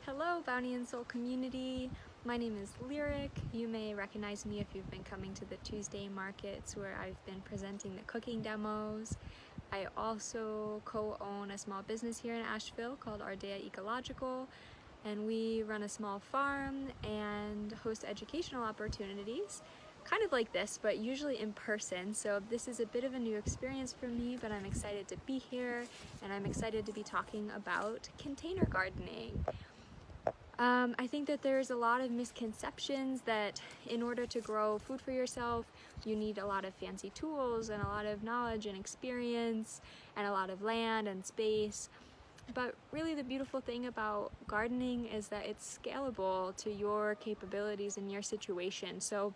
Hello, Bounty and Soul community. My name is Lyric. You may recognize me if you've been coming to the Tuesday markets where I've been presenting the cooking demos. I also co-own a small business here in Asheville called Ardea Ecological, and we run a small farm and host educational opportunities, kind of like this, but usually in person. So this is a bit of a new experience for me, but I'm excited to be here, and I'm excited to be talking about container gardening. I think that there's a lot of misconceptions that in order to grow food for yourself, you need a lot of fancy tools and a lot of knowledge and experience and a lot of land and space. But really the beautiful thing about gardening is that it's scalable to your capabilities and your situation. So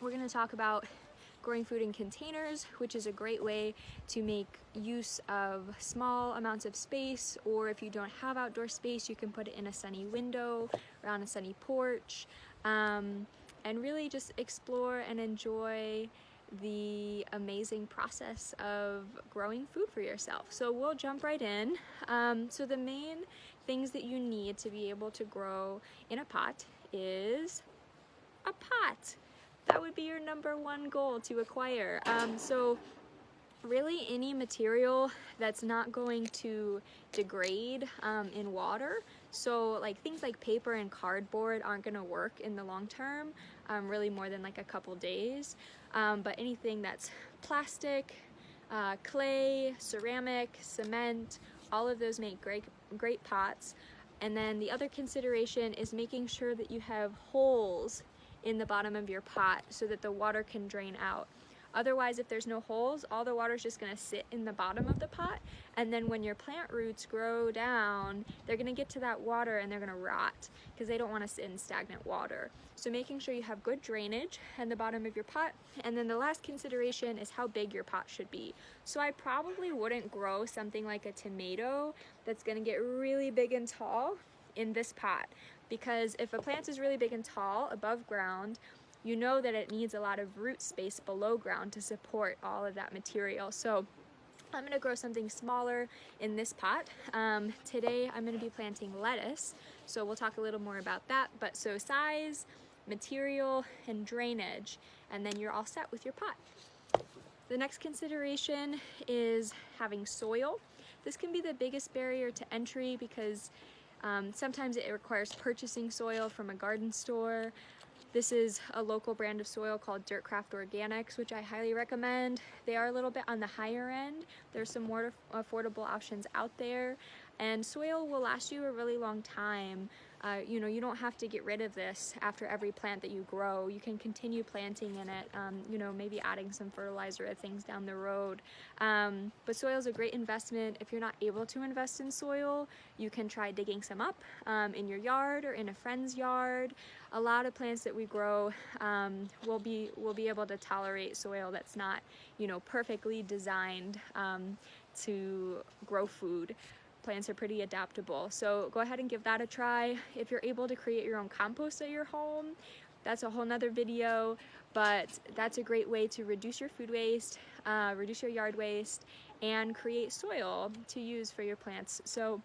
we're going to talk about growing food in containers, which is a great way to make use of small amounts of space, or if you don't have outdoor space, you can put it in a sunny window or on a sunny porch, and really just explore and enjoy the amazing process of growing food for yourself. So we'll jump right in. So the main things that you need to be able to grow in a pot is a pot. That would be your number one goal to acquire. So really any material that's not going to degrade in water. So like things like paper and cardboard aren't going to work in the long term, really more than like a couple days. But anything that's plastic, clay, ceramic, cement, all of those make great pots. And then the other consideration is making sure that you have holes in the bottom of your pot so that the water can drain out. Otherwise, if there's no holes, all the water is just going to sit in the bottom of the pot, and then when your plant roots grow down, they're going to get to that water and they're going to rot because they don't want to sit in stagnant water. So making sure you have good drainage in the bottom of your pot. And then the last consideration is how big your pot should be. So I probably wouldn't grow something like a tomato that's going to get really big and tall in this pot, because if a plant is really big and tall above ground, you know that it needs a lot of root space below ground to support all of that material. So I'm going to grow something smaller in this pot. Today I'm going to be planting lettuce, so we'll talk a little more about that. But so size, material, and drainage, and then you're all set with your pot. The next consideration is having soil. This can be the biggest barrier to entry because sometimes it requires purchasing soil from a garden store. This is a local brand of soil called Dirtcraft Organics, which I highly recommend. They are a little bit on the higher end. There's some more affordable options out there, and soil will last you a really long time. You don't have to get rid of this after every plant that you grow. You can continue planting in it, maybe adding some fertilizer or things down the road. But soil is a great investment. If you're not able to invest in soil, you can try digging some up in your yard or in a friend's yard. A lot of plants that we grow will be able to tolerate soil that's not, perfectly designed to grow food. Plants are pretty adaptable, so go ahead and give that a try. If you're able to create your own compost at your home, that's a whole nother video, but that's a great way to reduce your food waste, reduce your yard waste, and create soil to use for your plants. So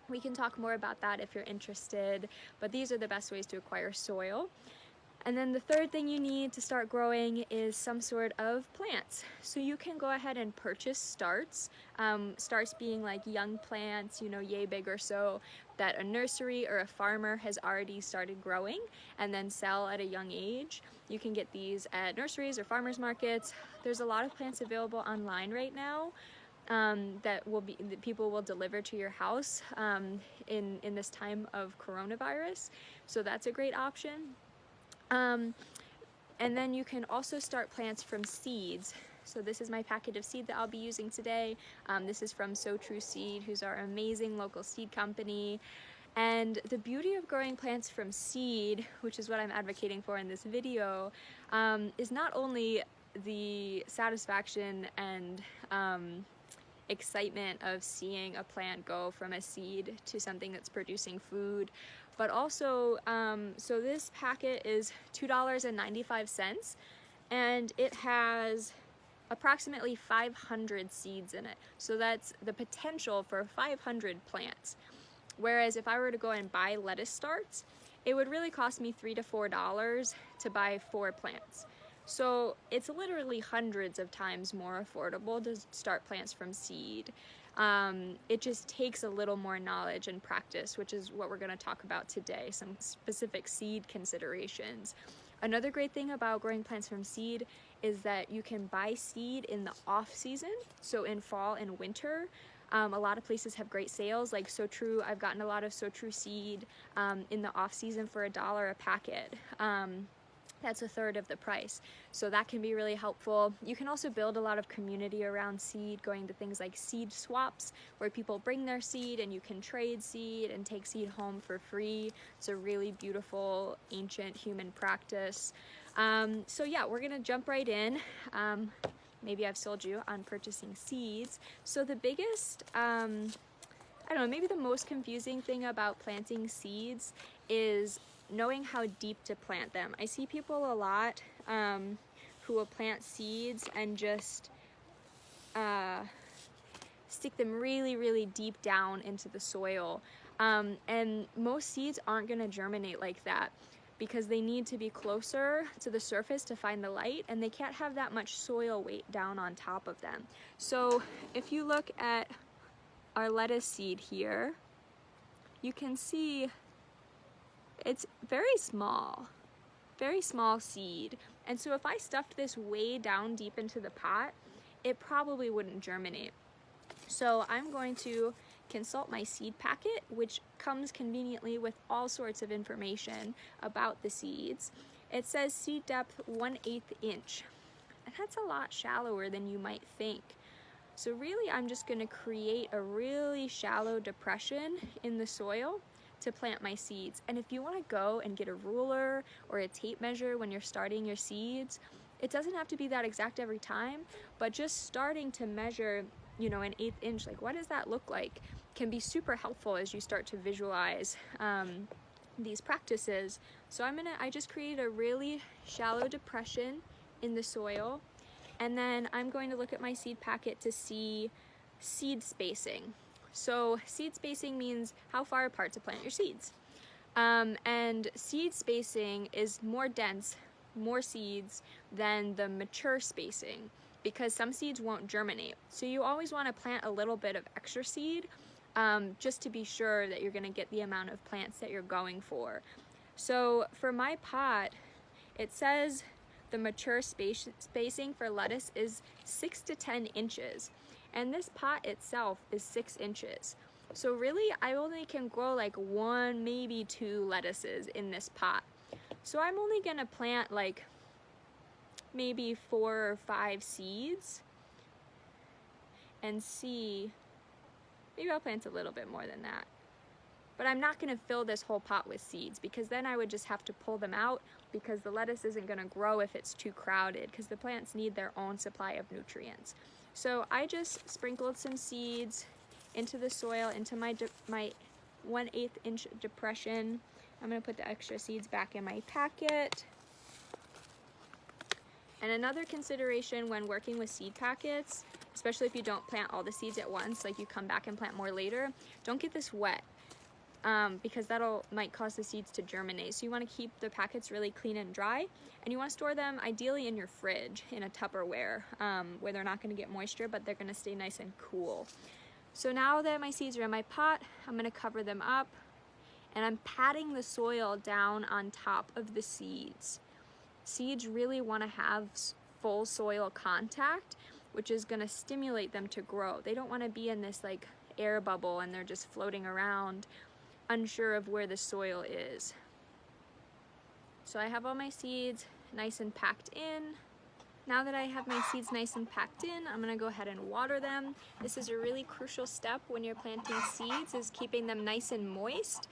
we can talk more about that if you're interested, but these are the best ways to acquire soil. And then the third thing you need to start growing is some sort of plants. So you can go ahead and purchase starts. Starts being like young plants, yay big or so, that a nursery or a farmer has already started growing and then sell at a young age. You can get these at nurseries or farmers markets. There's a lot of plants available online right now that people will deliver to your house in this time of coronavirus. So that's a great option. And then you can also start plants from seeds. So this is my packet of seed that I'll be using today. This is from So True Seed, who's our amazing local seed company. And the beauty of growing plants from seed, which is what I'm advocating for in this video, is not only the satisfaction and excitement of seeing a plant go from a seed to something that's producing food, but also, so this packet is $2.95, and it has approximately 500 seeds in it. So that's the potential for 500 plants. Whereas if I were to go and buy lettuce starts, it would really cost me $3 to $4 to buy 4 plants. So it's literally hundreds of times more affordable to start plants from seed. It just takes a little more knowledge and practice, which is what we're going to talk about today, some specific seed considerations. Another great thing about growing plants from seed is that you can buy seed in the off season, so in fall and winter. A lot of places have great sales, like So True. I've gotten a lot of So True seed in the off season for $1 a packet. That's a third of the price. So that can be really helpful. You can also build a lot of community around seed, going to things like seed swaps, where people bring their seed and you can trade seed and take seed home for free. It's a really beautiful, ancient human practice. So yeah, we're gonna jump right in. Maybe I've sold you on purchasing seeds. So the biggest, I don't know, maybe the most confusing thing about planting seeds is knowing how deep to plant them. I see people a lot who will plant seeds and just stick them really, really deep down into the soil. And most seeds aren't gonna germinate like that because they need to be closer to the surface to find the light, and they can't have that much soil weight down on top of them. So if you look at our lettuce seed here, you can see it's very small seed. And so if I stuffed this way down deep into the pot, it probably wouldn't germinate. So I'm going to consult my seed packet, which comes conveniently with all sorts of information about the seeds. It says seed depth 1/8 inch. And that's a lot shallower than you might think. So really I'm just going to create a really shallow depression in the soil to plant my seeds. And if you want to go and get a ruler or a tape measure when you're starting your seeds, it doesn't have to be that exact every time, but just starting to measure, you know, 1/8 inch, like what does that look like, can be super helpful as you start to visualize these practices. So I just create a really shallow depression in the soil, and then I'm going to look at my seed packet to see seed spacing. So seed spacing means how far apart to plant your seeds. And seed spacing is more dense, more seeds than the mature spacing, because some seeds won't germinate. So you always want to plant a little bit of extra seed just to be sure that you're going to get the amount of plants that you're going for. So for my pot, it says the mature spacing for lettuce is 6 to 10 inches. And this pot itself is 6 inches. So really, I only can grow like 1, maybe 2 lettuces in this pot. So I'm only gonna plant like maybe 4 or 5 seeds and see, maybe I'll plant a little bit more than that. But I'm not gonna fill this whole pot with seeds, because then I would just have to pull them out, because the lettuce isn't gonna grow if it's too crowded, because the plants need their own supply of nutrients. So I just sprinkled some seeds into the soil, into my 1/8 inch depression. I'm gonna put the extra seeds back in my packet. And another consideration when working with seed packets, especially if you don't plant all the seeds at once, like you come back and plant more later, don't get this wet, because might cause the seeds to germinate. So you want to keep the packets really clean and dry, and you want to store them ideally in your fridge in a Tupperware, where they're not going to get moisture, but they're going to stay nice and cool. So now that my seeds are in my pot, I'm going to cover them up, and I'm patting the soil down on top of the seeds. Seeds really want to have full soil contact, which is going to stimulate them to grow. They don't want to be in this like air bubble and they're just floating around, unsure of where the soil is. So I have all my seeds nice and packed in. Now that I have my seeds nice and packed in, I'm gonna go ahead and water them. This is a really crucial step when you're planting seeds, is keeping them nice and moist,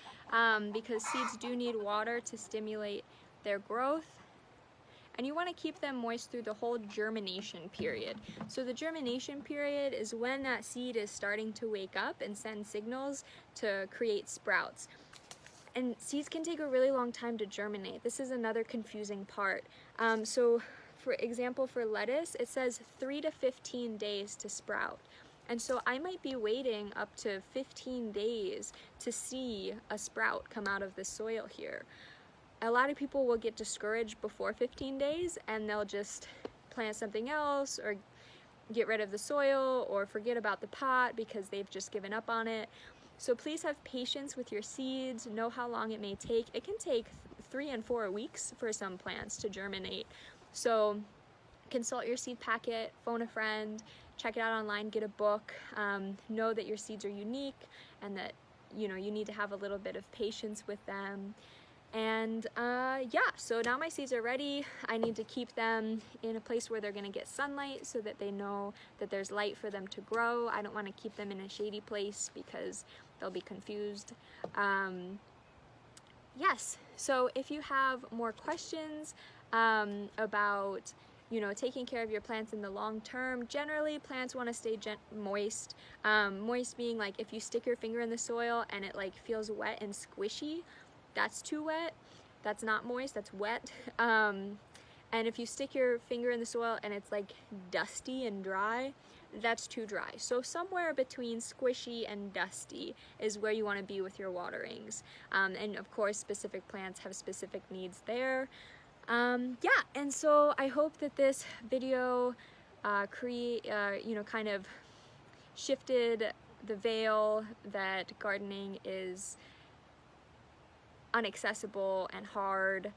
because seeds do need water to stimulate their growth. And you want to keep them moist through the whole germination period. So the germination period is when that seed is starting to wake up and send signals to create sprouts. And seeds can take a really long time to germinate. This is another confusing part. So for example, for lettuce, it says 3 to 15 days to sprout. And so I might be waiting up to 15 days to see a sprout come out of the soil here. A lot of people will get discouraged before 15 days and they'll just plant something else or get rid of the soil or forget about the pot because they've just given up on it. So please have patience with your seeds, know how long it may take. It can take 3 and 4 weeks for some plants to germinate. So consult your seed packet, phone a friend, check it out online, get a book, know that your seeds are unique and that you need to have a little bit of patience with them. And yeah, so now my seeds are ready. I need to keep them in a place where they're gonna get sunlight so that they know that there's light for them to grow. I don't wanna keep them in a shady place because they'll be confused. Yes, so if you have more questions about taking care of your plants in the long term, generally plants want to stay moist. Moist being like if you stick your finger in the soil and it like feels wet and squishy, that's too wet. That's not moist, that's wet. And if you stick your finger in the soil and it's like dusty and dry, that's too dry. So somewhere between squishy and dusty is where you want to be with your waterings. And of course, specific plants have specific needs there. Yeah, and so I hope that this video kind of shifted the veil that gardening is inaccessible and hard.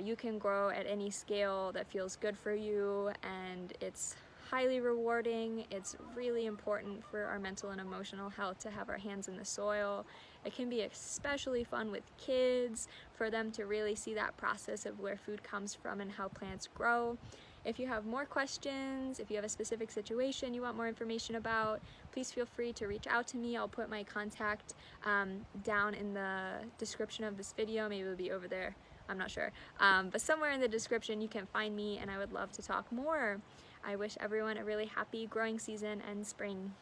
You can grow at any scale that feels good for you, and it's highly rewarding. It's really important for our mental and emotional health to have our hands in the soil. It can be especially fun with kids for them to really see that process of where food comes from and how plants grow. If you have more questions, if you have a specific situation you want more information about, please feel free to reach out to me. I'll put my contact down in the description of this video. Maybe it'll be over there, I'm not sure. But somewhere in the description you can find me, and I would love to talk more. I wish everyone a really happy growing season and spring.